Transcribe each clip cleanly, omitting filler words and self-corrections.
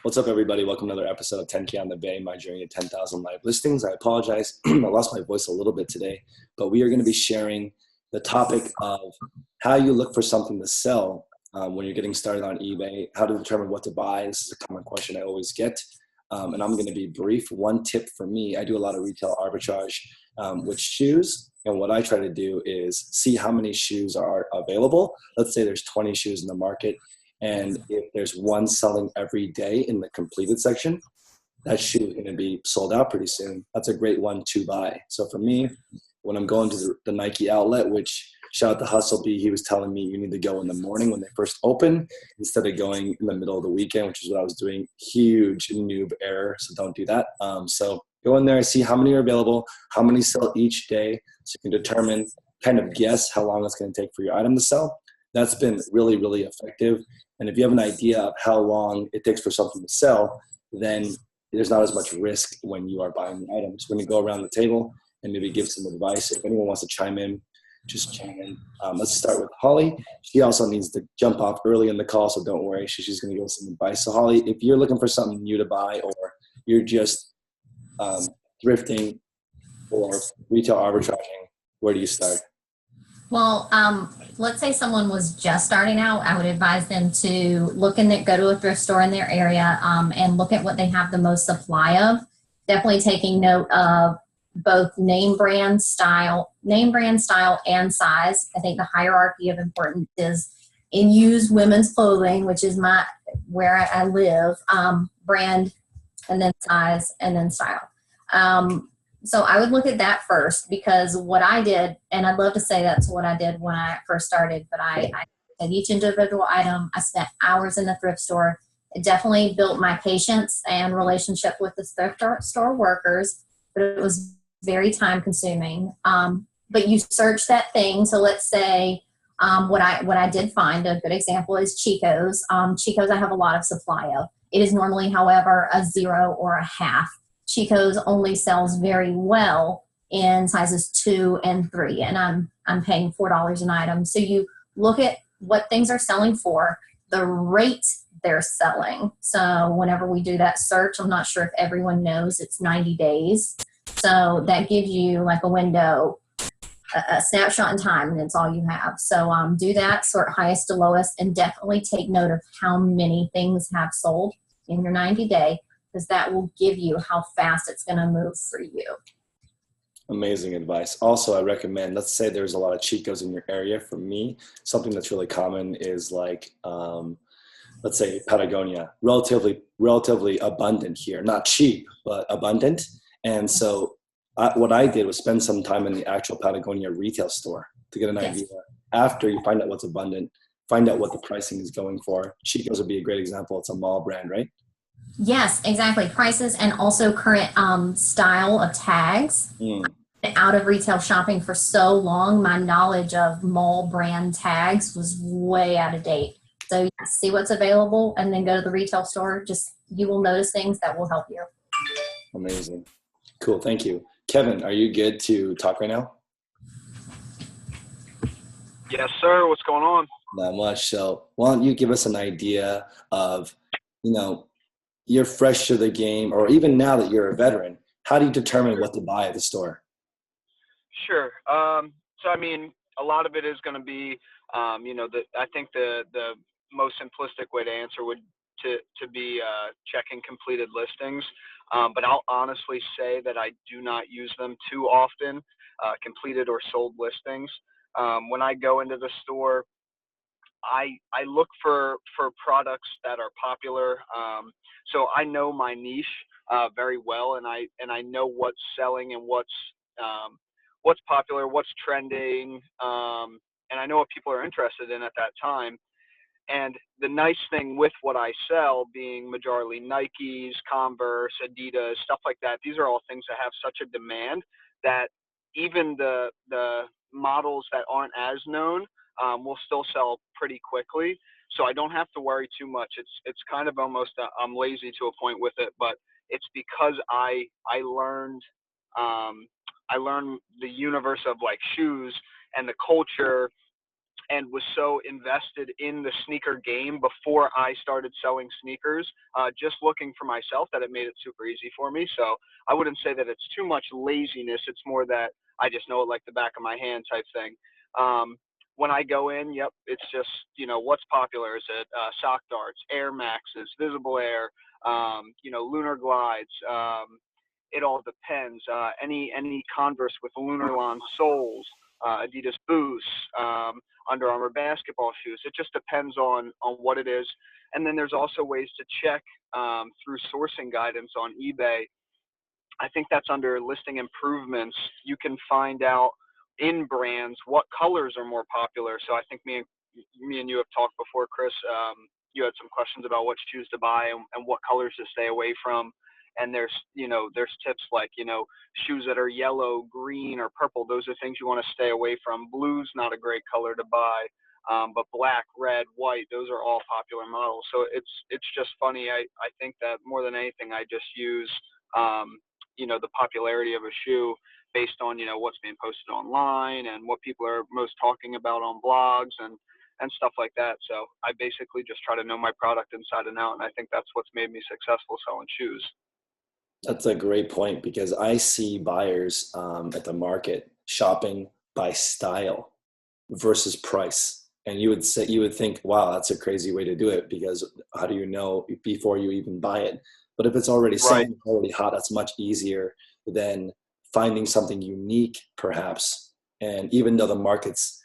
What's up, everybody? Welcome to another episode of 10K on the Bay, my journey to 10,000 live listings. I apologize. I lost my voice a little bit today, but we are going to be sharing the topic of how you look for something to sell when you're getting started on eBay, how to determine what to buy. This is a common question I always get, and I'm going to be brief. One tip for me, I do a lot of retail arbitrage with shoes, and what I try to do is see how many shoes are available. Let's say there's 20 shoes in the market. And if there's one selling every day in the completed section, that shoe is going to be sold out pretty soon. That's a great one to buy. So for me, when I'm going to the Nike outlet, which shout out to Hustle B, he was telling me you need to go in the morning when they first open instead of going in the middle of the weekend, which is what I was doing. Huge noob error, so don't do that. So go in there, see how many are available, how many sell each day, so you can determine, kind of guess how long it's going to take for your item to sell. That's been really, really effective. And if you have an idea of how long it takes for something to sell, then there's not as much risk when you are buying the items. When you go around the table and maybe give some advice, if anyone wants to chime in, just chime in. Let's start with Holly. She also needs to jump off early in the call, so don't worry. She's going to give us some advice. So Holly, if you're looking for something new to buy, or you're just thrifting or retail arbitraging, where do you start? Well, let's say someone was just starting out. I would advise them to go to a thrift store in their area and look at what they have the most supply of. Definitely taking note of both name brand style and size. I think the hierarchy of importance is in used women's clothing, which is where I live, brand, and then size, and then style. So I would look at that first, because what I did, and I'd love to say that's what I did when I first started, but I at each individual item, I spent hours in the thrift store. It definitely built my patience and relationship with the thrift store workers, but it was very time consuming. But you search that thing. So let's say what I did find, a good example is Chico's. Chico's I have a lot of supply of. It is normally, however, a 0 or a half. Chico's only sells very well in sizes 2 and 3, and I'm paying $4 an item. So you look at what things are selling for, the rate they're selling. So whenever we do that search, I'm not sure if everyone knows it's 90 days. So that gives you like a window, a snapshot in time, and it's all you have. So do that, sort highest to lowest, and definitely take note of how many things have sold in your 90-day. Because that will give you how fast it's going to move for you. Amazing advice. Also, I recommend, let's say there's a lot of Chicos in your area. For me, something that's really common is like, let's say Patagonia, relatively abundant here. Not cheap, but abundant. And so what I did was spend some time in the actual Patagonia retail store to get an idea. After you find out what's abundant, find out what the pricing is going for. Chicos would be a great example. It's a mall brand, right? Yes, exactly. Prices and also current style of tags. Out of retail shopping for so long, my knowledge of mall brand tags was way out of date. So you see what's available and then go to the retail store. You will notice things that will help you. Amazing. Cool. Thank you. Kevin, are you good to talk right now? Yes, sir. What's going on? Not much. So why don't you give us an idea of, you're fresh to the game, or even now that you're a veteran, how do you determine what to buy at the store? Sure. So, I mean, a lot of it is going to be, I think the most simplistic way to answer would to be checking completed listings. But I'll honestly say that I do not use them too often, completed or sold listings. When I go into the store, I look for products that are popular. So I know my niche very well, and I know what's selling and what's popular, what's trending, and I know what people are interested in at that time. And the nice thing with what I sell, being majorly Nikes, Converse, Adidas, stuff like that, these are all things that have such a demand that even the models that aren't as known will still sell pretty quickly. So I don't have to worry too much. It's kind of almost I'm lazy to a point with it, but it's because I learned the universe of like shoes and the culture and was so invested in the sneaker game before I started selling sneakers, just looking for myself, that it made it super easy for me. So I wouldn't say that it's too much laziness. It's more that I just know it like the back of my hand type thing. When I go in, yep, it's just, what's popular. Is it sock darts, Air Maxes, Visible Air, Lunar Glides? It all depends. Any Converse with Lunarlon soles, Adidas Boosts, Under Armour basketball shoes. It just depends on what it is. And then there's also ways to check through sourcing guidance on eBay. I think that's under listing improvements. You can find out in brands what colors are more popular. So I think me and you have talked before, Chris. You had some questions about what shoes to buy and what colors to stay away from. And there's tips like, shoes that are yellow, green, or purple. Those are things you want to stay away from. Blue's not a great color to buy, but black, red, white, those are all popular models. So it's just funny. I think that more than anything, I just use, the popularity of a shoe based on, what's being posted online and what people are most talking about on blogs and stuff like that. So I basically just try to know my product inside and out. And I think that's what's made me successful selling shoes. That's a great point, because I see buyers at the market shopping by style versus price. And you would think, wow, that's a crazy way to do it, because how do you know before you even buy it? But if it's already selling, already hot, that's much easier than finding something unique, perhaps. And even though the market's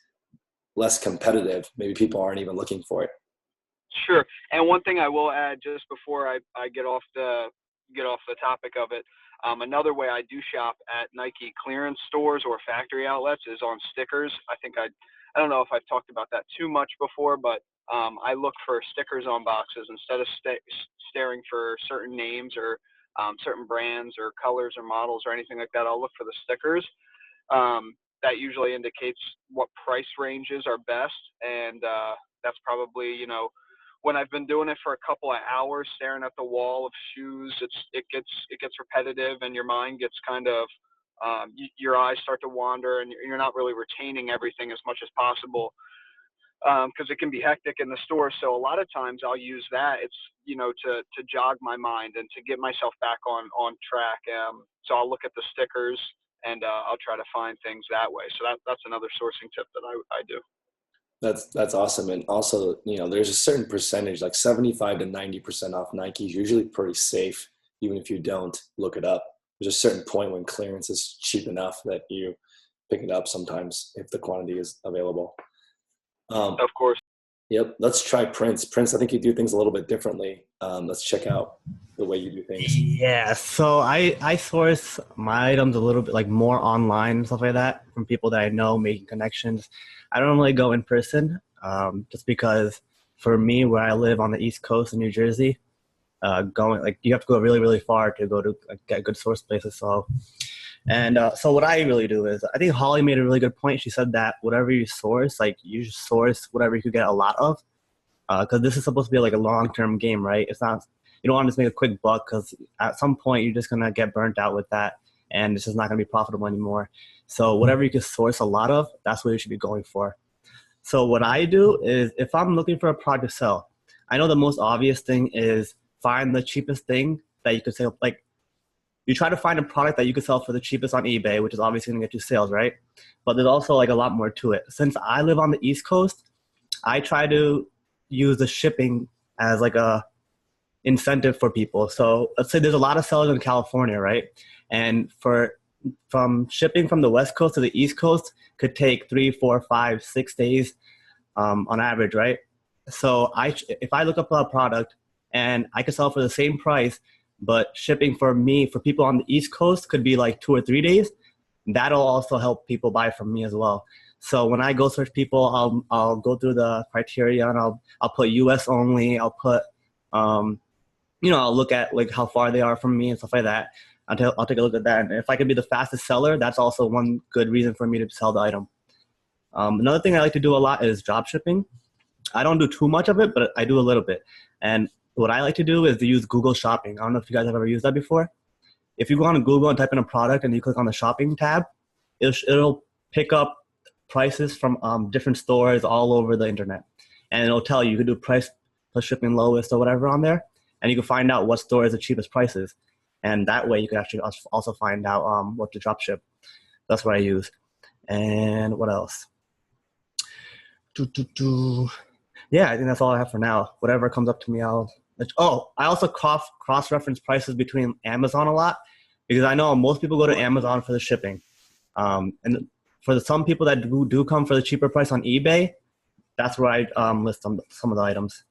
less competitive, maybe people aren't even looking for it. Sure. And one thing I will add just before I get off the topic of it, another way I do shop at Nike clearance stores or factory outlets is on stickers. I don't know if I've talked about that too much before, but I look for stickers on boxes instead of staring for certain names or certain brands or colors or models or anything like that. I'll look for the stickers. That usually indicates what price ranges are best, and that's probably, when I've been doing it for a couple of hours staring at the wall of shoes, it gets repetitive, and your mind gets kind of your eyes start to wander, and you're not really retaining everything as much as possible, because it can be hectic in the store. So a lot of times I'll use that. It's to jog my mind and to get myself back on track. So I'll look at the stickers and I'll try to find things that way. So that's another sourcing tip that I do. That's awesome. And also, there's a certain percentage, like 75 to 90% off Nike is usually pretty safe, even if you don't look it up. There's a certain point when clearance is cheap enough that you pick it up sometimes if the quantity is available. Of course. Yep. Let's try Prince. Prince, I think you do things a little bit differently. Let's check out the way you do things. Yeah. So I source my items a little bit like more online and stuff like that from people that I know, making connections. I don't really go in person, just because for me, where I live on the East Coast in New Jersey, you have to go really, really far to go to get good source places. So what I really do is, I think Holly made a really good point. She said that whatever you source, you just source whatever you could get a lot of, because this is supposed to be like a long-term game, right? It's not, you don't want to just make a quick buck, because at some point you're just going to get burnt out with that, and it's just not going to be profitable anymore. So whatever you can source a lot of, that's what you should be going for. So what I do is, if I'm looking for a product to sell, I know the most obvious thing is find the cheapest thing that you could sell. Like, you try to find a product that you could sell for the cheapest on eBay, which is obviously going to get you sales, right? But there's also a lot more to it. Since I live on the East Coast, I try to use the shipping as a incentive for people. So let's say there's a lot of sellers in California, right? And from shipping from the West Coast to the East Coast could take 3, 4, 5, 6 days on average, right? So if I look up a product and I could sell for the same price, but shipping for people on the East Coast could be 2 or 3 days, that'll also help people buy from me as well. So when I go search people, I'll go through the criteria, and I'll put US only. I'll put, I'll look at how far they are from me and stuff like that. I'll take a look at that. And if I can be the fastest seller, that's also one good reason for me to sell the item. Another thing I like to do a lot is drop shipping. I don't do too much of it, but I do a little bit. And what I like to do is to use Google Shopping. I don't know if you guys have ever used that before. If you go on Google and type in a product and you click on the shopping tab, it'll pick up prices from different stores all over the internet. And it'll tell you, you can do price plus shipping lowest or whatever on there. And you can find out what store is the cheapest prices. And that way you can actually also find out what to drop ship. That's what I use. And what else? Yeah, I think that's all I have for now. Whatever comes up to me, I also cross-reference prices between Amazon a lot, because I know most people go to Amazon for the shipping. And for some people that do come for the cheaper price on eBay, that's where I list some of the items.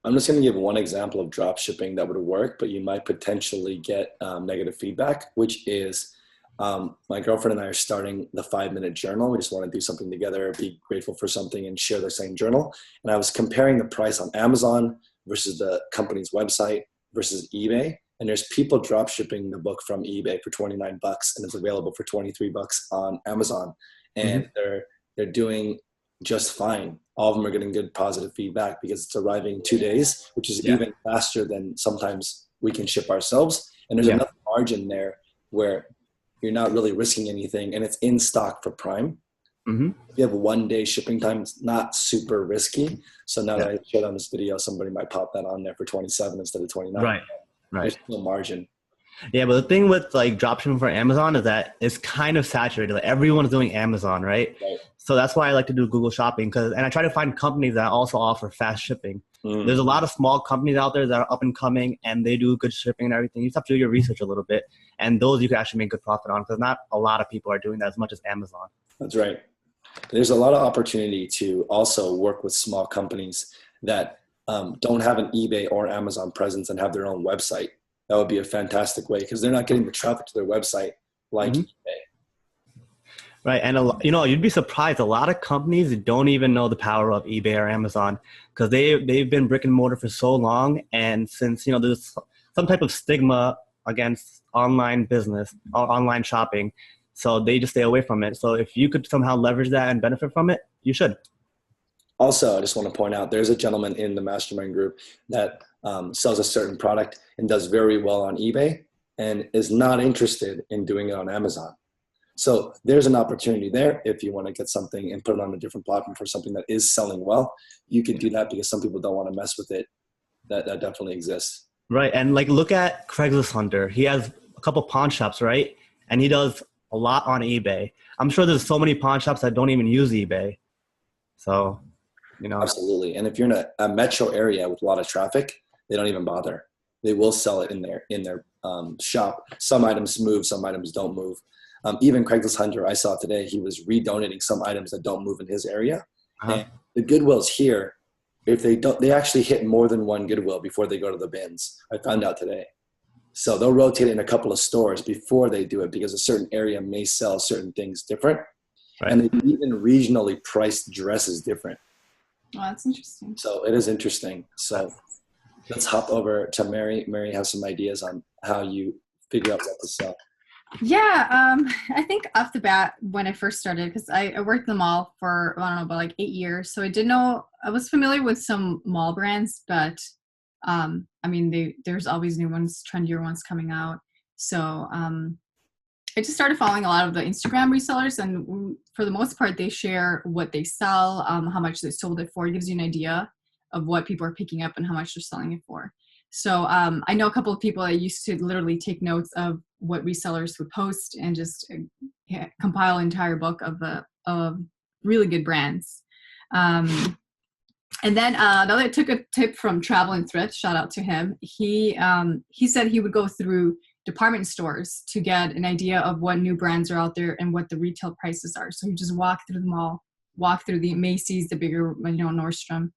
I'm just going to give one example of drop shipping that would work, but you might potentially get negative feedback, which is my girlfriend and I are starting the 5-minute journal. We just want to do something together, be grateful for something, and share the same journal. And I was comparing the price on Amazon versus the company's website versus eBay. And there's people drop shipping the book from eBay for $29 and it's available for $23 on Amazon. And they're doing just fine. All of them are getting good positive feedback because it's arriving in 2 days, which is even faster than sometimes we can ship ourselves. And there's enough margin there where you're not really risking anything, and it's in stock for Prime. If you have 1 day shipping time, it's not super risky. So now that I showed on this video, somebody might pop that on there for 27 instead of 29. Right. There's no margin. Yeah, but the thing with like dropshipping for Amazon is that it's kind of saturated. Like everyone's doing Amazon, right? So that's why I like to do Google Shopping, and I try to find companies that also offer fast shipping. There's a lot of small companies out there that are up and coming, and they do good shipping and everything. You just have to do your research a little bit, and those you can actually make good profit on, because not a lot of people are doing that as much as Amazon. That's right. There's a lot of opportunity to also work with small companies that don't have an eBay or Amazon presence and have their own website. That would be a fantastic way, because they're not getting the traffic to their website like eBay. Right. And, you'd be surprised. A lot of companies don't even know the power of eBay or Amazon, because they've been brick and mortar for so long. And since, there's some type of stigma against online business or online shopping, so they just stay away from it. So if you could somehow leverage that and benefit from it, you should. Also, I just want to point out, there's a gentleman in the mastermind group that sells a certain product and does very well on eBay and is not interested in doing it on Amazon. So there's an opportunity there. If you want to get something and put it on a different platform for something that is selling well, you can do that, because some people don't want to mess with it. That definitely exists. Right. And like, look at Craigslist Hunter. He has a couple pawn shops, right? And he does a lot on eBay. I'm sure there's so many pawn shops that don't even use eBay. So, Absolutely. And if you're in a metro area with a lot of traffic, they don't even bother. They will sell it in their shop. Some items move, some items don't move. Even Craigslist Hunter, I saw today, he was redonating some items that don't move in his area. And the Goodwills here, if they actually hit more than one Goodwill before they go to the bins. I found out today. So they'll rotate in a couple of stores before they do it, because a certain area may sell certain things different. Right. And they even regionally priced dresses different. Oh, that's interesting. So it is interesting. So let's hop over to Mary. Mary has some ideas on how you figure out what to sell. Yeah, I think off the bat, when I first started, because I worked in the mall for, I don't know, about like 8 years. So I was familiar with some mall brands, but there's always new ones, trendier ones coming out. So I just started following a lot of the Instagram resellers, and for the most part, they share what they sell, how much they sold it for. It gives you an idea of what people are picking up and how much they're selling it for. So I know a couple of people that used to literally take notes of what resellers would post and just compile an entire book of really good brands. And then another took a tip from Travel and Thrift. Shout out to him. He said he would go through department stores to get an idea of what new brands are out there and what the retail prices are. So he just walk through the mall, walk through the Macy's, the bigger, Nordstrom,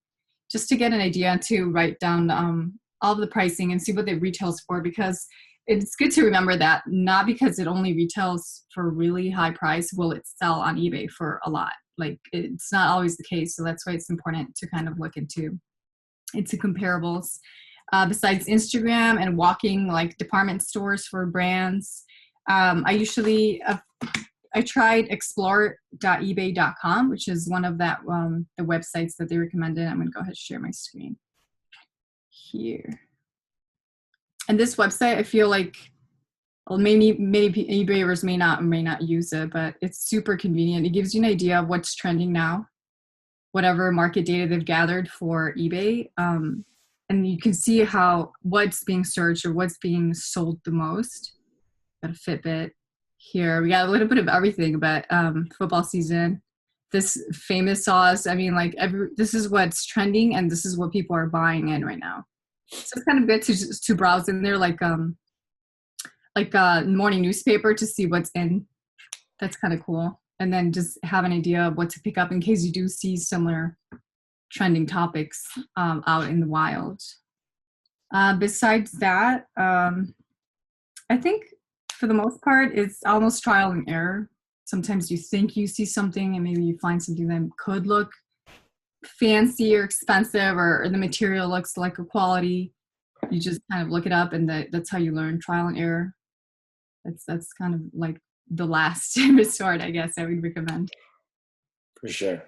just to get an idea, to write down all of the pricing and see what it retails for, because it's good to remember that not because it only retails for a really high price will it sell on eBay for a lot. Like, it's not always the case. So that's why it's important to kind of look into comparables. Besides Instagram and walking like department stores for brands, I tried explore.ebay.com, which is one of the websites that they recommended. I'm going to go ahead and share my screen here. And this website, I feel like well, many eBayers may not use it, but it's super convenient. It gives you an idea of what's trending now, whatever market data they've gathered for eBay. And you can see what's being searched or what's being sold the most. Got a Fitbit here. We got a little bit of everything, but football season, this famous sauce. I mean, like this is what's trending, and this is what people are buying in right now. So it's kind of good to browse in there, like a morning newspaper, to see what's in. That's kind of cool, and then just have an idea of what to pick up in case you do see similar trending topics out in the wild. Besides that, I think for the most part, it's almost trial and error. Sometimes you think you see something and maybe you find something that could look fancy or expensive, or the material looks like a quality. You just kind of look it up, and that's how you learn, trial and error. That's kind of like the last resort, I guess, I would recommend. For sure.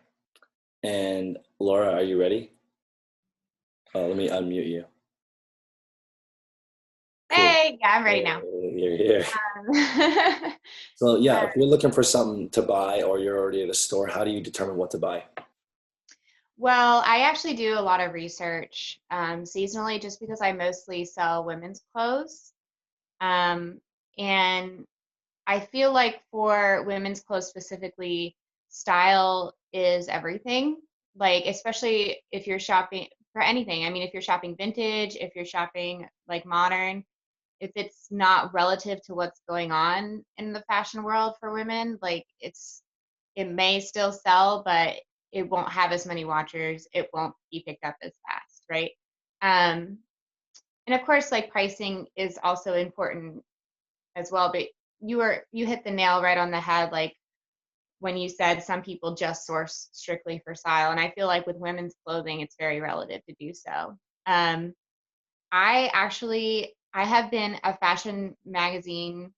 And Laura, are you ready? Let me unmute you. Hey, yeah, I'm ready now. You're here. So yeah, if you're looking for something to buy or you're already at a store, how do you determine what to buy? Well, I actually do a lot of research seasonally, just because I mostly sell women's clothes. And I feel like for women's clothes specifically, style is everything. Like, especially if you're shopping for anything. I mean, if you're shopping vintage, if you're shopping like modern, if it's not relative to what's going on in the fashion world for women, like it may still sell, but it won't have as many watchers. It won't be picked up as fast, right? And of course, like, pricing is also important as well. But you hit the nail right on the head, like when you said some people just source strictly for style, and I feel like with women's clothing, it's very relative to do so. I have been a fashion magazine,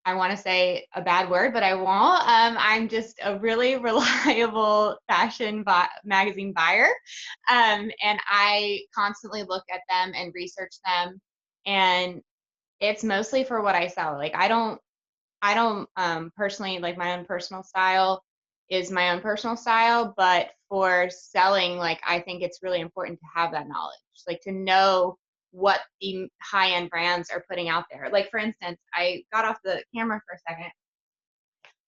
I want to say a bad word, but I won't. I'm just a really reliable fashion magazine buyer. And I constantly look at them and research them. And it's mostly for what I sell. Like, I don't personally, like, my own personal style is my own personal style, but for selling, like, I think it's really important to have that knowledge, like to know what the high-end brands are putting out there. Like, for instance, I got off the camera for a second.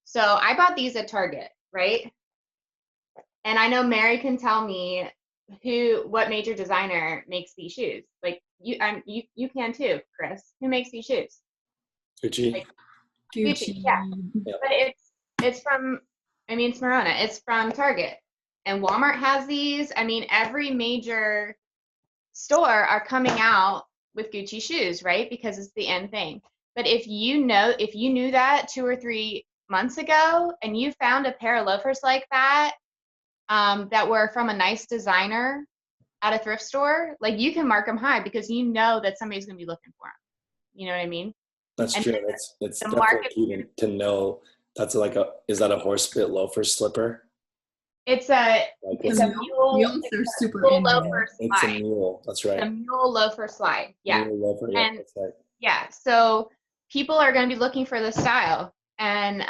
So I bought these at Target, right? And I know Mary can tell me what major designer makes these shoes. Like, you can too, Chris. Who makes these shoes? Gucci. Like, Gucci, yeah. But it's from, I mean, it's Merona. It's from Target. And Walmart has these. I mean, every major store are coming out with Gucci shoes, right? Because it's the end thing. But if you knew that 2 or 3 months ago, and you found a pair of loafers like that, that were from a nice designer at a thrift store, like, you can mark them high because you know that somebody's going to be looking for them. You know what I mean? That's And true. It's definitely key to know. That's like is that a horse bit loafer slipper? It's a mule. Are super loafer slide. It's a mule. That's right. It's a mule loafer slide. Yeah. Mule loafer. Yeah, and that's right. yeah, so people are going to be looking for the style, and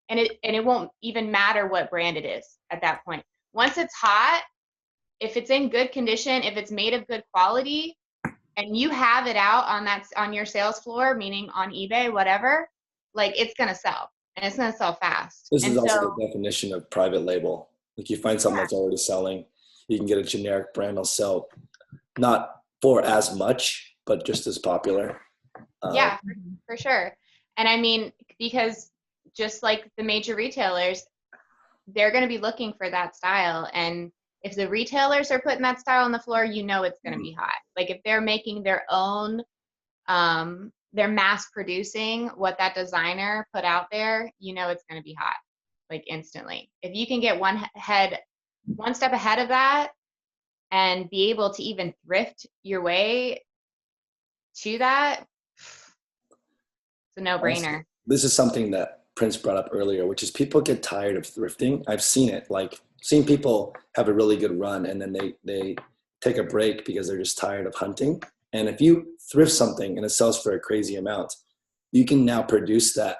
it won't even matter what brand it is at that point. Once it's hot, if it's in good condition, if it's made of good quality, and you have it out on your sales floor, meaning on eBay, whatever, like, it's going to sell, and it's going to sell fast. This is also the definition of private label. Like, you find something that's already selling, you can get a generic brand that'll sell not for as much, but just as popular. Yeah, for sure. And I mean, because just like the major retailers, they're going to be looking for that style. And if the retailers are putting that style on the floor, you know it's going to be hot. Like, if they're making their own, they're mass producing what that designer put out there, you know it's going to be hot, like, instantly. If you can get one step ahead of that and be able to even thrift your way to that, it's a no-brainer. This is something that Prince brought up earlier, which is people get tired of thrifting. I've seen it, like, seen people have a really good run and then they take a break because they're just tired of hunting. And if you thrift something and it sells for a crazy amount, you can now produce that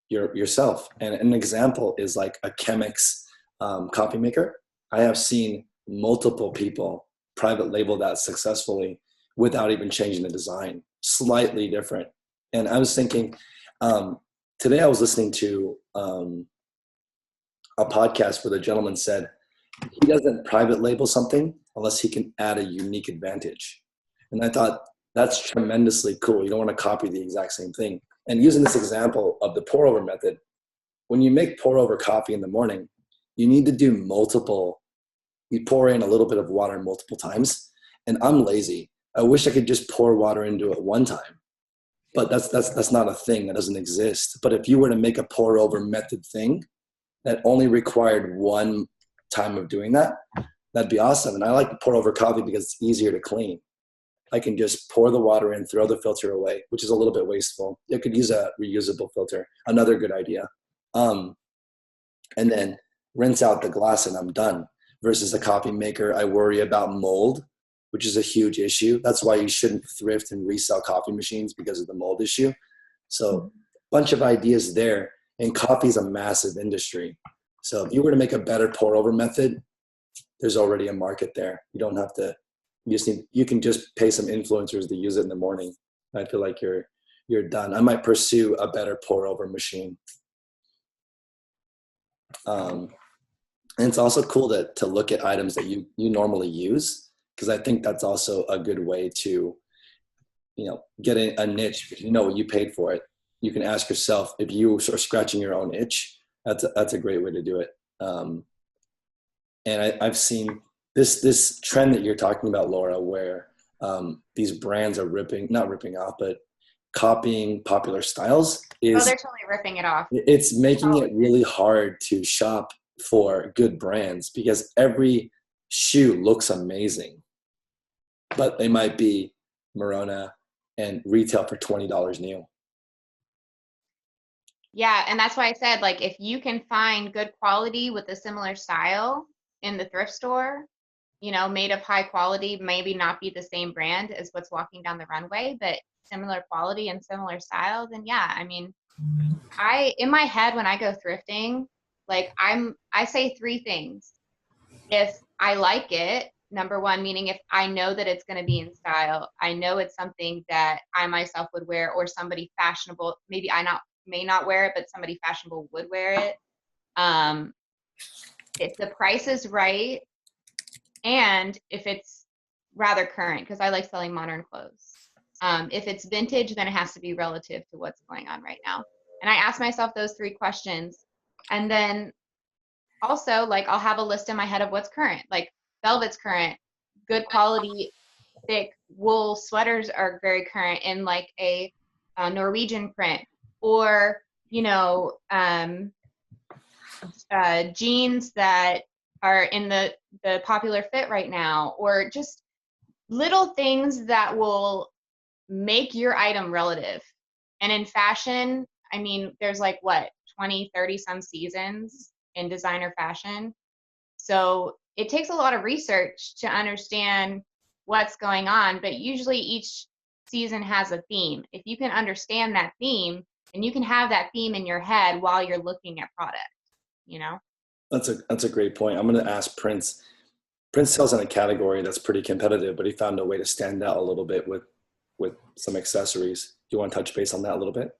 yourself. And an example is like a Chemex coffee maker. I have seen multiple people private label that successfully without even changing the design, slightly different. And I was thinking, today I was listening to a podcast where the gentleman said he doesn't private label something unless he can add a unique advantage. And I thought that's tremendously cool. You don't want to copy the exact same thing. And using this example of the pour over method, when you make pour over coffee in the morning, you need to do multiple. You pour in a little bit of water multiple times. And I'm lazy. I wish I could just pour water into it one time. But that's not a thing. That doesn't exist. But if you were to make a pour over method thing that only required one time of doing that, that'd be awesome. And I like to pour over coffee because it's easier to clean. I can just pour the water in, throw the filter away, which is a little bit wasteful. You could use a reusable filter. Another good idea. And then rinse out the glass and I'm done. Versus a coffee maker, I worry about mold, which is a huge issue. That's why you shouldn't thrift and resell coffee machines, because of the mold issue. So bunch of ideas there. And coffee is a massive industry. So if you were to make a better pour over method, there's already a market there. You don't have to, you can just pay some influencers to use it in the morning. I feel like you're done. I might pursue a better pour over machine. And it's also cool to look at items that you normally use, because I think that's also a good way to, get a niche. If you know what you paid for it, you can ask yourself, if you are scratching your own itch, that's a great way to do it. And I've seen this trend that you're talking about, Laura, where these brands are not ripping off, but copying popular styles. They're totally ripping it off. It's making it really hard to shop for good brands, because every shoe looks amazing, but they might be Merona and retail for $20 new. Yeah, and that's why I said, like, if you can find good quality with a similar style in the thrift store, made of high quality, maybe not be the same brand as what's walking down the runway, but similar quality and similar style, then yeah, I mean, in my head, when I go thrifting, like I say three things. If I like it, number one, meaning if I know that it's going to be in style, I know it's something that I myself would wear, or somebody fashionable, maybe may not wear it, but somebody fashionable would wear it. If the price is right, and if it's rather current, because I like selling modern clothes. If it's vintage, then it has to be relative to what's going on right now. And I ask myself those three questions. And then also, like, I'll have a list in my head of what's current. Like, velvet's current, good quality, thick wool sweaters are very current in like a Norwegian print, or, jeans that are in the popular fit right now, or just little things that will make your item relative. And in fashion, I mean, there's like 20, 30 some seasons in designer fashion. So it takes a lot of research to understand what's going on, but usually each season has a theme. If you can understand that theme, and you can have that theme in your head while you're looking at product, That's a great point. I'm going to ask Prince. Prince sells in a category that's pretty competitive, but he found a way to stand out a little bit with some accessories. Do you want to touch base on that a little bit?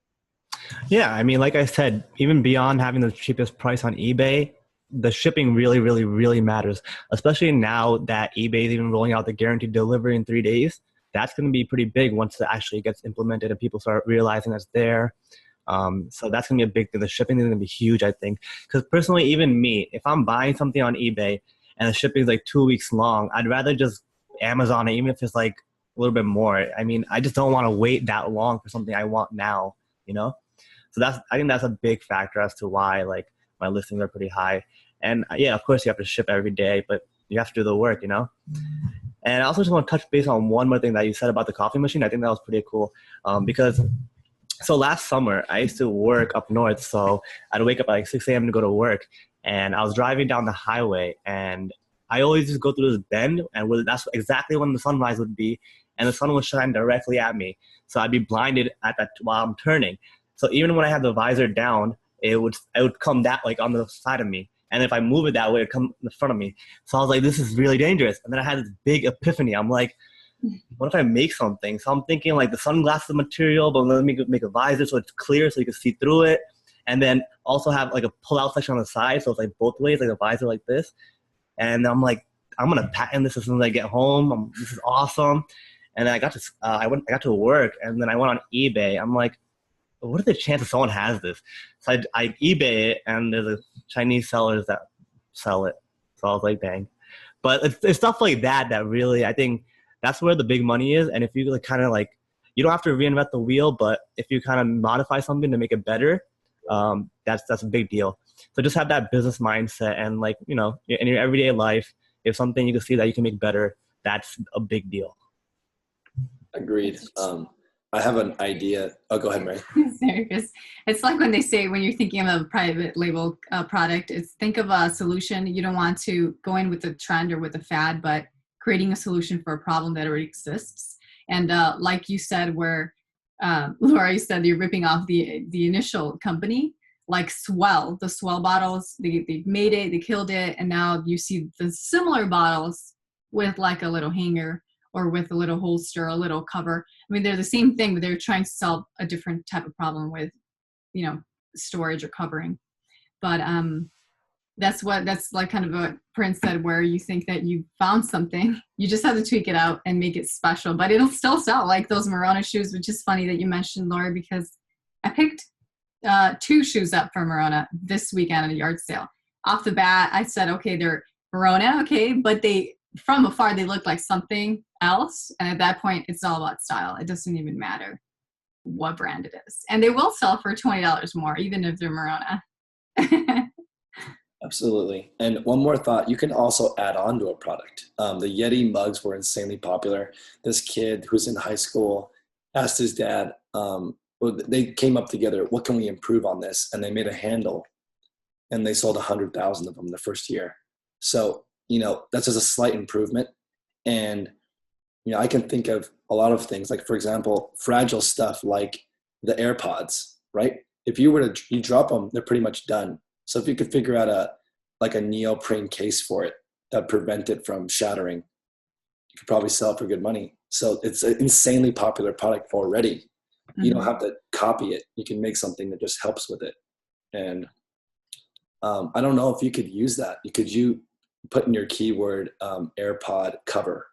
Yeah, I mean, like I said, even beyond having the cheapest price on eBay, the shipping really, really, really matters, especially now that eBay is even rolling out the guaranteed delivery in 3 days. That's going to be pretty big once it actually gets implemented and people start realizing it's there. So that's going to be a big thing. The shipping is going to be huge, I think. Because personally, even me, if I'm buying something on eBay and the shipping is like 2 weeks long, I'd rather just Amazon it, even if it's like a little bit more. I mean, I just don't want to wait that long for something I want now, So I think that's a big factor as to why like my listings are pretty high. And yeah, of course you have to ship every day, but you have to do the work, And I also just want to touch base on one more thing that you said about the coffee machine. I think that was pretty cool because so last summer I used to work up north. So I'd wake up at like 6 a.m. to go to work, and I was driving down the highway, and I always just go through this bend, and that's exactly when the sunrise would be, and the sun would shine directly at me. So I'd be blinded at that while I'm turning. So even when I had the visor down, it would come that like on the side of me. And if I move it that way, it would come in front of me. So I was like, this is really dangerous. And then I had this big epiphany. I'm like, what if I make something? So I'm thinking like the sunglasses material, but let me make a visor so it's clear so you can see through it. And then also have like a pull-out section on the side, so it's like both ways, like a visor like this. And I'm like, I'm gonna patent this as soon as I get home. This is awesome. And then I got to work, and then I went on eBay. I'm like, what are the chances someone has this? So I eBay it, and there's a Chinese sellers that sell it. So I was like, dang. But it's stuff like that that really, I think that's where the big money is. And if you like kind of like, you don't have to reinvent the wheel, but if you kind of modify something to make it better, that's a big deal. So just have that business mindset, and like, you know, in your everyday life, if something you can see that you can make better, that's a big deal. Agreed. I have an idea. Oh, go ahead, Mary. It's like when they say, when you're thinking of a private label product, it's think of a solution. You don't want to go in with a trend or with a fad, but creating a solution for a problem that already exists. And like you said, where Laura, you said you're ripping off the initial company, like Swell, the Swell bottles, they made it, they killed it, and now you see the similar bottles with like a little hanger or with a little holster, a little cover. I mean, they're the same thing, but they're trying to solve a different type of problem with, you know, storage or covering. But that's like kind of what Prince said, where you think that you found something, you just have to tweak it out and make it special, but it'll still sell, like those Merona shoes, which is funny that you mentioned, Laura, because I picked 2 shoes up from Merona this weekend at a yard sale. Off the bat, I said, okay, they're Merona, okay, but from afar, they look like something else. And at that point, it's all about style. It doesn't even matter what brand it is. And they will sell for $20 more, even if they're Merona. Absolutely. And one more thought, you can also add on to a product. The Yeti mugs were insanely popular. This kid who's in high school asked his dad, they came up together, what can we improve on this? And they made a handle, and they sold 100,000 of them the first year. So, you know, that's just a slight improvement. And, you know, I can think of a lot of things, like, for example, fragile stuff like the AirPods, right? If you were to you drop them, they're pretty much done. So if you could figure out a neoprene case for it that prevent it from shattering, you could probably sell it for good money. So it's an insanely popular product already. Mm-hmm. You don't have to copy it. You can make something that just helps with it. And I don't know if you could use that. You put in your keyword AirPod cover.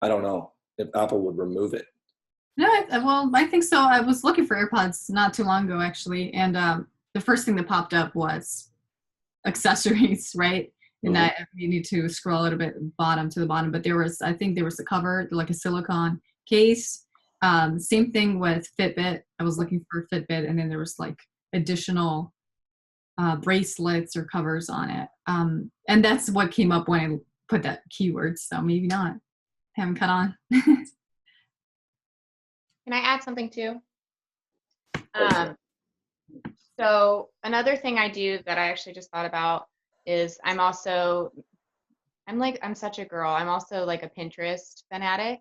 I don't know if Apple would remove it. No, well, I think so. I was looking for AirPods not too long ago, actually. And the first thing that popped up was accessories, right? And that you need to scroll a little bit bottom to the bottom, but I think there was a cover, like a silicone case. Same thing with Fitbit. I was looking for Fitbit, and then there was like additional bracelets or covers on it. And that's what came up when I put that keyword. So maybe not. Haven't caught on. Can I add something too? So another thing I do that I actually just thought about is I'm such a girl. I'm also like a Pinterest fanatic.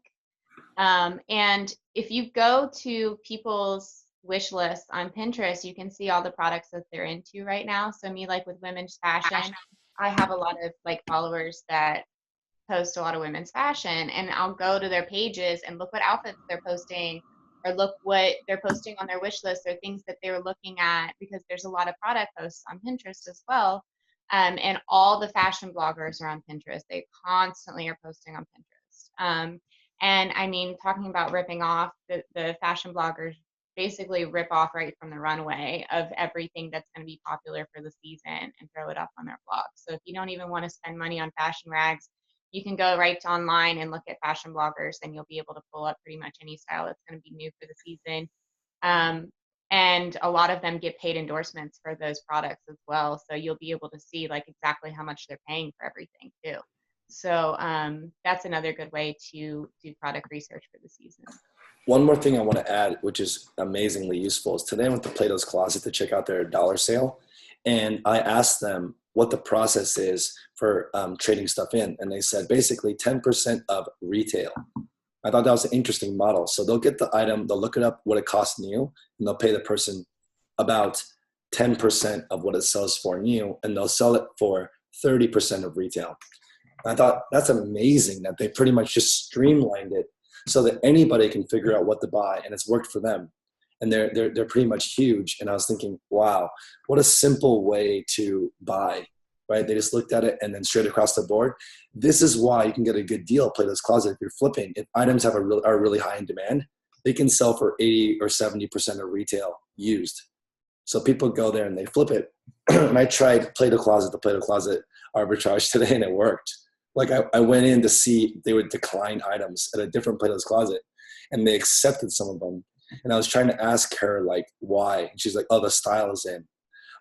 And if you go to people's wish lists on Pinterest, you can see all the products that they're into right now. So me, like with women's fashion, I have a lot of like followers that post a lot of women's fashion, and I'll go to their pages and look what outfits they're posting, or look what they're posting on their wish list, or things that they were looking at, because there's a lot of product posts on Pinterest as well. And all the fashion bloggers are on Pinterest. They constantly are posting on Pinterest. And I mean, talking about ripping off, the fashion bloggers basically rip off right from the runway of everything that's going to be popular for the season and throw it up on their blog. So if you don't even want to spend money on fashion rags, you can go right to online and look at fashion bloggers, and you'll be able to pull up pretty much any style that's going to be new for the season. And a lot of them get paid endorsements for those products as well. So you'll be able to see like exactly how much they're paying for everything too. So that's another good way to do product research for the season. One more thing I want to add, which is amazingly useful, is today I went to Plato's Closet to check out their dollar sale. And I asked them what the process is for trading stuff in. And they said basically 10% of retail. I thought that was an interesting model. So they'll get the item, they'll look it up, what it costs new, and they'll pay the person about 10% of what it sells for new, and they'll sell it for 30% of retail. And I thought that's amazing that they pretty much just streamlined it so that anybody can figure out what to buy, and it's worked for them. And they're pretty much huge. And I was thinking, wow, what a simple way to buy, right? They just looked at it and then straight across the board. This is why you can get a good deal at Plato's Closet if you're flipping. If items are really high in demand, they can sell for 80 or 70% of retail used. So people go there and they flip it. And I tried Plato's Closet to Plato's Closet arbitrage today, and it worked. Like I went in to see they would decline items at a different Plato's Closet, and they accepted some of them. And I was trying to ask her like why, and she's like, "Oh, the style is in,"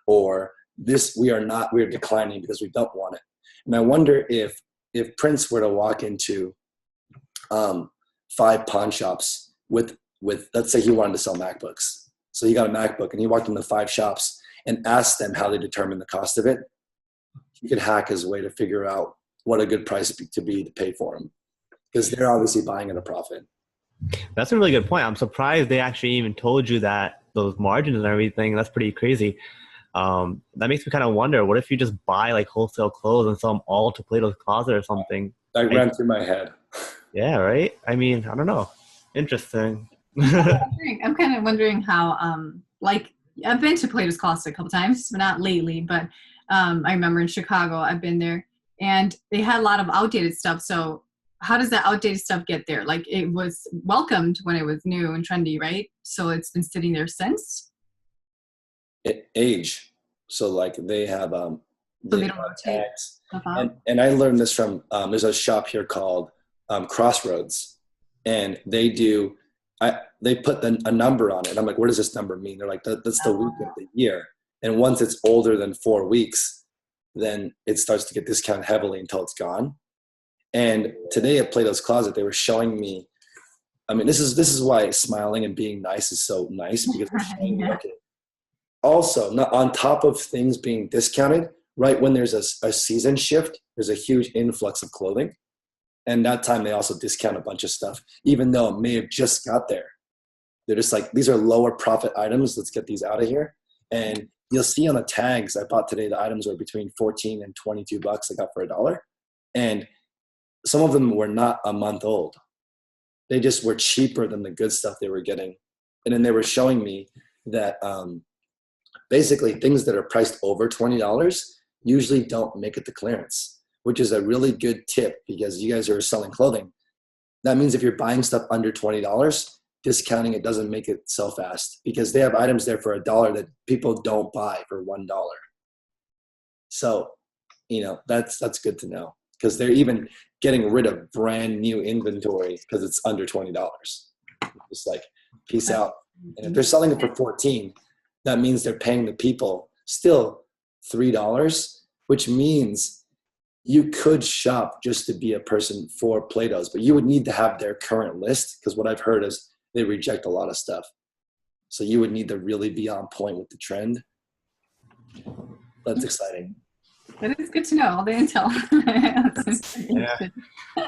or "This we're declining because we don't want it." And I wonder if Prince were to walk into 5 pawn shops with let's say he wanted to sell MacBooks, so he got a MacBook and he walked into 5 shops and asked them how they determine the cost of it, he could hack his way to figure out what a good price to pay for them, because they're obviously buying at a profit. That's a really good point. I'm surprised they actually even told you that, those margins and everything. That's pretty crazy. That makes me kind of wonder, what if you just buy like wholesale clothes and sell them all to Plato's Closet or something? That ran through my head. Yeah, right? I mean, I don't know. Interesting. I'm kind of wondering how, like, I've been to Plato's Closet a couple times, but not lately. But I remember in Chicago, I've been there, and they had a lot of outdated stuff. So how does that outdated stuff get there? Like, it was welcomed when it was new and trendy, right? So it's been sitting there since? Age. So like they have So they don't rotate tags. stuff out? And I learned this from there's a shop here called Crossroads, and they put a number on it. I'm like, what does this number mean? They're like, that's the week of the year. And once it's older than 4 weeks, then it starts to get discounted heavily until it's gone. And today at Plato's Closet, they were showing me, I mean, this is why smiling and being nice is so nice, because they're showing me, okay, also, not on top of things being discounted, right when there's a season shift, there's a huge influx of clothing. And that time they also discount a bunch of stuff, even though it may have just got there. They're just like, these are lower profit items. Let's get these out of here. And you'll see on the tags I bought today, the items are between 14 and 22 bucks I got for $1. And some of them were not a month old. They just were cheaper than the good stuff they were getting. And then they were showing me that basically things that are priced over $20 usually don't make it to clearance, which is a really good tip, because you guys are selling clothing. That means if you're buying stuff under $20, discounting it doesn't make it sell fast, because they have items there for $1 that people don't buy for $1. So, that's good to know, because they're even getting rid of brand new inventory because it's under $20. Just like, peace out. And if they're selling it for 14, that means they're paying the people still $3, which means you could shop just to be a person for Plato's, but you would need to have their current list, because what I've heard is they reject a lot of stuff. So you would need to really be on point with the trend. That's exciting. That is good to know, all the intel. Yeah.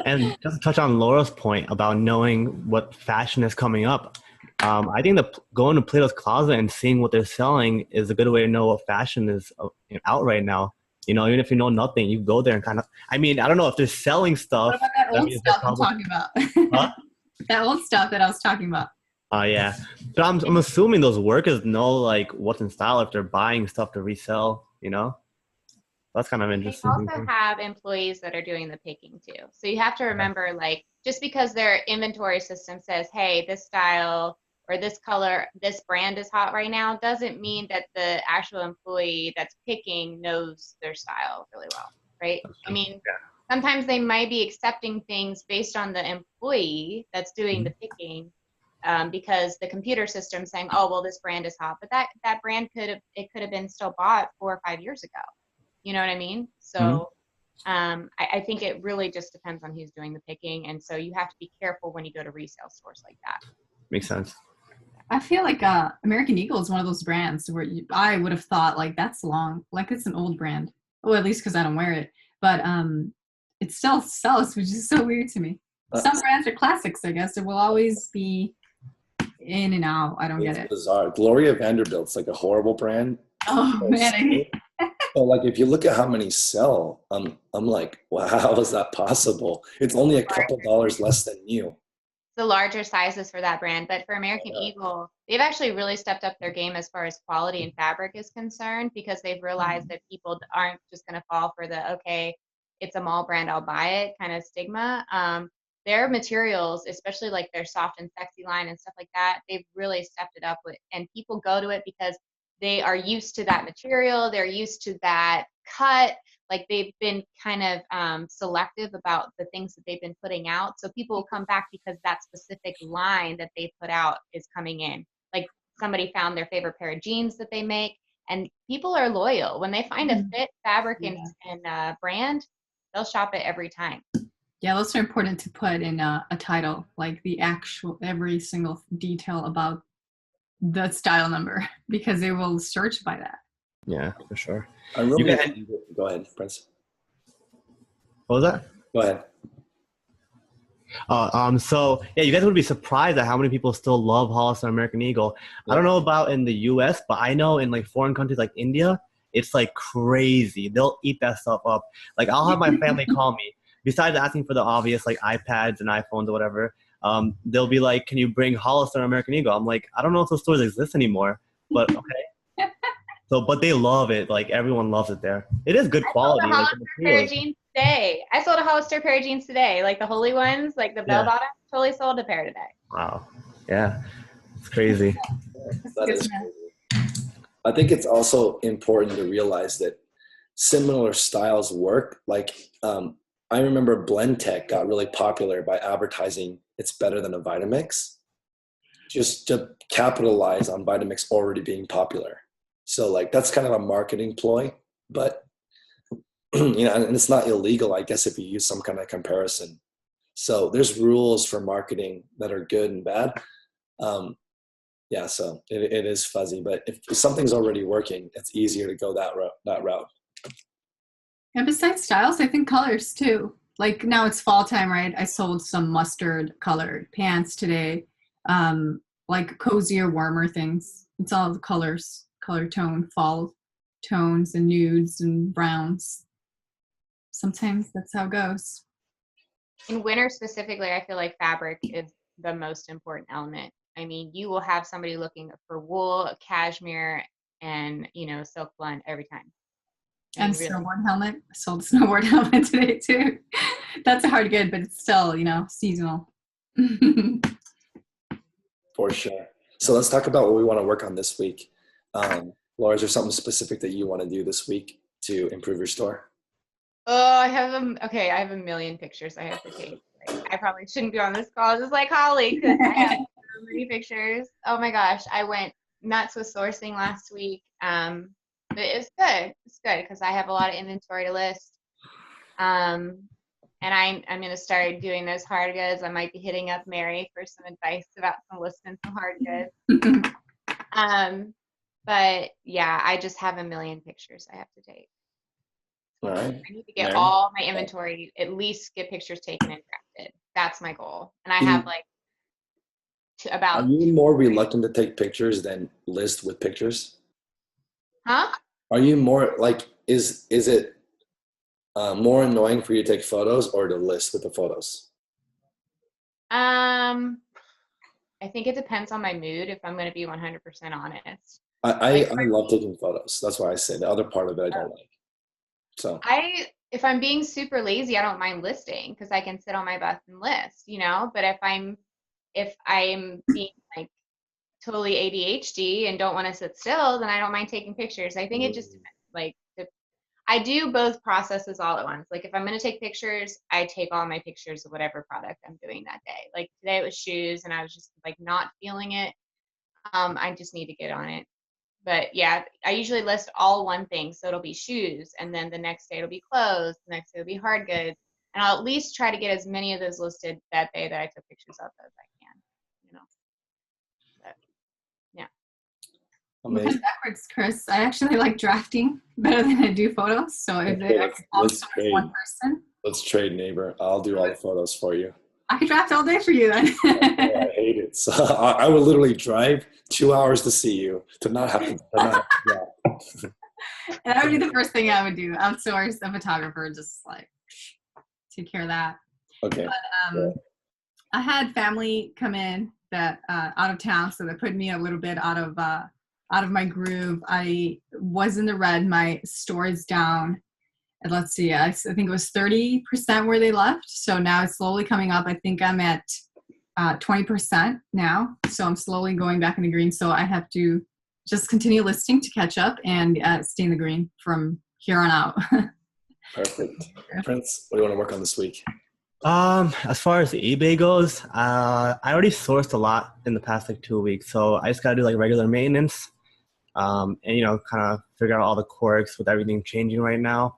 And just to touch on Laura's point about knowing what fashion is coming up, I think that going to Plato's Closet and seeing what they're selling is a good way to know what fashion is out right now. Even if you know nothing, you go there and kind of, I mean, I don't know if they're selling stuff. What about that old stuff I'm talking about? Huh? That old stuff that I was talking about. Oh, yeah. But I'm assuming those workers know like what's in style if they're buying stuff to resell, That's kind of interesting. They also have employees that are doing the picking too. So you have to remember, like, just because their inventory system says, hey, this style or this color, this brand is hot right now, doesn't mean that the actual employee that's picking knows their style really well, right? I mean, sometimes they might be accepting things based on the employee that's doing the picking, because the computer system's saying, oh, well, this brand is hot, but that brand could have been still bought 4 or 5 years ago. You know what I mean? So I think it really just depends on who's doing the picking. And so you have to be careful when you go to resale stores like that. Makes sense. I feel like American Eagle is one of those brands where I would have thought, like, that's long. Like, it's an old brand. Well, at least because I don't wear it. But it still sells, which is so weird to me. Some brands are classics, I guess. It will always be in and out. I don't get It's it. bizarre. Gloria Vanderbilt's like a horrible brand. Oh man, I hate But like if you look at how many sell, I'm like, wow, how is that possible? It's only a couple dollars less than new. The larger sizes for that brand. But for American Yeah. Eagle, they've actually really stepped up their game as far as quality and fabric is concerned, because they've realized that people aren't just going to fall for the, okay, it's a mall brand, I'll buy it kind of stigma. Their materials, especially like their soft and sexy line and stuff like that, they've really stepped it up with, and people go to it because they are used to that material, they're used to that cut, like they've been kind of selective about the things that they've been putting out. So people will come back because that specific line that they put out is coming in. Like somebody found their favorite pair of jeans that they make, and people are loyal. When they find a fit, fabric, and brand, they'll shop it every time. Yeah, those are important to put in a title, like the actual every single detail about the style number, because they will search by that. Yeah, for sure. I remember. You guys, Go ahead, Prince. what was that? Go ahead. So yeah, you guys would be surprised at how many people still love Hollister American Eagle. I don't know about in the US, but I know in like foreign countries like India, it's like crazy. They'll eat that stuff up. Like I'll have my family call me. Besides asking for the obvious like iPads and iPhones or whatever, they'll be like, "Can you bring Hollister American Eagle?" I'm like, "I don't know if those stores exist anymore, but okay." So, but they love it. Like everyone loves it there. It is good quality. I sold a Hollister pair of jeans today. I sold a Hollister pair of jeans today, like the holy ones, like the bell bottoms. Totally sold a pair today. Wow. Yeah, it's crazy. That is crazy. I think it's also important to realize that similar styles work. Like I remember Blend Tech got really popular by advertising it's better than a Vitamix, just to capitalize on Vitamix already being popular. So like that's kind of a marketing ploy, but you know, and it's not illegal, I guess, if you use some kind of comparison. So there's rules for marketing that are good and bad. Yeah, so it is fuzzy, but if something's already working, it's easier to go that route. And besides styles, I think colors too. Like now it's fall time, right? I sold some mustard colored pants today, like cozier, warmer things. It's all the colors, color tone, fall tones and nudes and browns. Sometimes that's how it goes. In winter specifically, I feel like fabric is the most important element. I mean, you will have somebody looking for wool, cashmere, and silk blend every time. And snowboard helmet. I sold a snowboard helmet today too. That's a hard good, but it's still, seasonal. For sure. So let's talk about what we want to work on this week. Laura, is there something specific that you want to do this week to improve your store? Oh, I have a million pictures I have to take. I probably shouldn't be on this call just like Holly, because I have so many pictures. Oh my gosh, I went nuts with sourcing last week. But it's good. It's good because I have a lot of inventory to list. And I'm going to start doing those hard goods. I might be hitting up Mary for some advice about listing some hard goods. But yeah, I just have a million pictures I have to take. All right. I need to get all my inventory, at least get pictures taken and drafted. That's my goal. And I have Are you more reluctant to take pictures than list with pictures? Huh? Are you more like, is it more annoying for you to take photos or to list with the photos? I think it depends on my mood, if I'm going to be 100% honest. I love taking photos. That's why I say the other part of it I don't like. So if I'm being super lazy, I don't mind listing because I can sit on my butt and list, but if I'm being like totally ADHD and don't want to sit still, then I don't mind taking pictures. I think it just depends. I do both processes all at once. Like if I'm going to take pictures, I take all my pictures of whatever product I'm doing that day. Like today it was shoes and I was just not feeling it. I just need to get on it. But yeah, I usually list all one thing. So it'll be shoes, and then the next day it'll be clothes, the next day it'll be hard goods. And I'll at least try to get as many of those listed that day that I took pictures of as I can, But yeah. Amazing. Backwards, Chris. I actually like drafting better than I do photos. So if I can also one person. Let's trade, neighbor. I'll do all the photos for you. I could draft all day for you then. I hate it. So I would literally drive 2 hours to see you to not have to draft. And that would be the first thing I would do. Outsource a photographer, just like take care of that. Okay. But, I had family come in that out of town, so that put me a little bit out of my groove. I was in the red. My store is down. And let's see, I think it was 30% where they left. So now it's slowly coming up. I think I'm at 20% now. So I'm slowly going back in the green. So I have to just continue listing to catch up and stay in the green from here on out. Perfect. Prince, what do you want to work on this week? As far as eBay goes, I already sourced a lot in the past like 2 weeks. So I just got to do like regular maintenance, and, kind of figure out all the quirks with everything changing right now.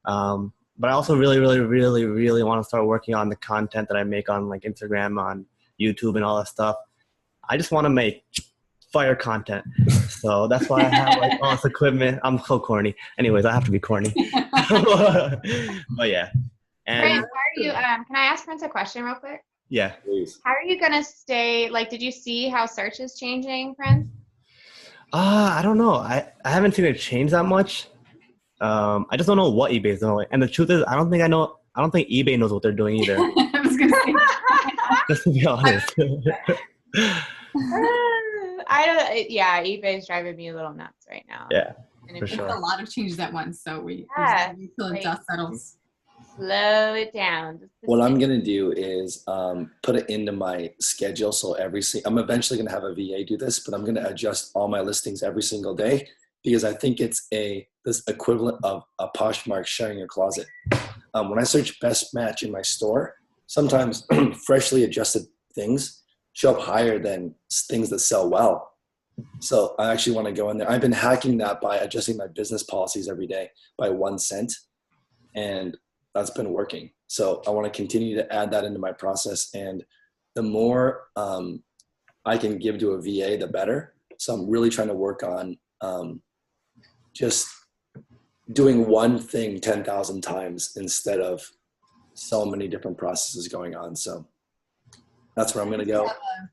But I also really, really, really, really want to start working on the content that I make on like Instagram, on YouTube and all that stuff. I just want to make fire content. So that's why I have like all this equipment. I'm so corny. Anyways, I have to be corny. But yeah. And Prince, how are you? Can I ask Prince a question real quick? yeah. Please. How are you gonna stay? Like, did you see how search is changing, Prince? I don't know. I haven't seen it change that much. I just don't know what eBay is doing. And the truth is, I don't think eBay knows what they're doing either. I was gonna say. Just to be honest. I don't. Yeah, eBay's driving me a little nuts right now. Yeah, And for if you sure. A lot of changes at once, so we Yeah, until the like- dust settles. slow it down. What I'm going to do is put it into my schedule. So I'm eventually going to have a VA do this, but I'm going to adjust all my listings every single day because I think it's this equivalent of a Poshmark sharing your closet. When I search best match in my store, sometimes freshly adjusted things show up higher than things that sell well. So I actually want to go in there. I've been hacking that by adjusting my business policies every day by 1 cent. And that's been working. So I want to continue to add that into my process. And the more I can give to a VA, the better. So I'm really trying to work on just doing one thing 10,000 times instead of so many different processes going on. So that's where I'm going to go.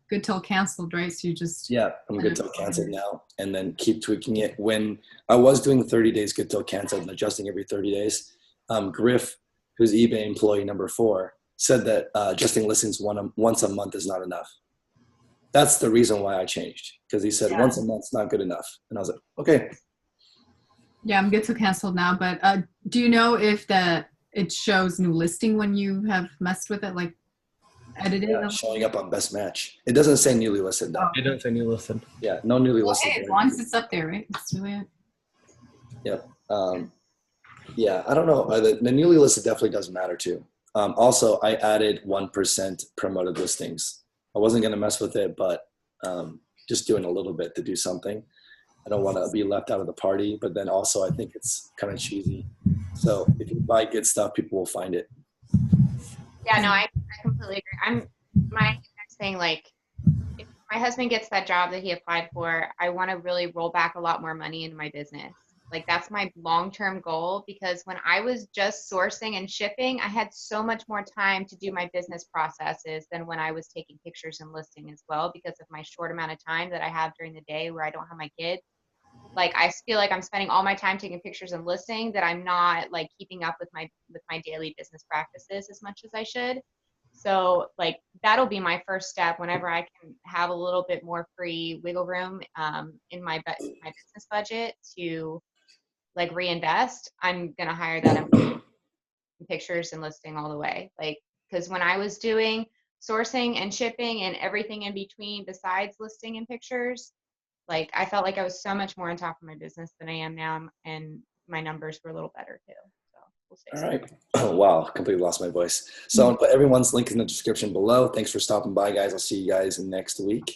Good till canceled, right? So you just Yeah, I'm good till canceled now, and then keep tweaking it. When I was doing 30 days good till canceled and adjusting every 30 days, Griff, who's eBay employee number 4, said that adjusting listings once a month is not enough. That's the reason why I changed, because he said once a month's not good enough. And I was like, okay. Yeah, I'm good till canceled now. But do you know if it shows new listing when you have messed with it, like edited? Yeah, showing up on best match. It doesn't say newly listed though. It doesn't say new listed. Yeah, no newly listed. Hey, as long as it's up there, right? That's really it. Yep. Yeah, I don't know. The newly listed definitely does matter too. Also, I added 1% promoted listings. I wasn't going to mess with it, but just doing a little bit to do something. I don't want to be left out of the party, but then also I think it's kind of cheesy. So if you buy good stuff, people will find it. Yeah, no, I completely agree. My next thing, like, if my husband gets that job that he applied for, I want to really roll back a lot more money into my business. Like, that's my long-term goal, because when I was just sourcing and shipping, I had so much more time to do my business processes than when I was taking pictures and listing as well, because of my short amount of time that I have during the day where I don't have my kids. Like, I feel like I'm spending all my time taking pictures and listing, that I'm not like keeping up with my daily business practices as much as I should. So like, that'll be my first step whenever I can have a little bit more free wiggle room in my business budget to like reinvest. I'm gonna hire that in pictures and listing all the way. Like, because when I was doing sourcing and shipping and everything in between besides listing and pictures, like, I felt like I was so much more on top of my business than I am now, and my numbers were a little better too. So we'll see. All right. Oh, wow. Completely lost my voice. So I'll put everyone's link in the description below. Thanks for stopping by, guys. I'll see you guys next week.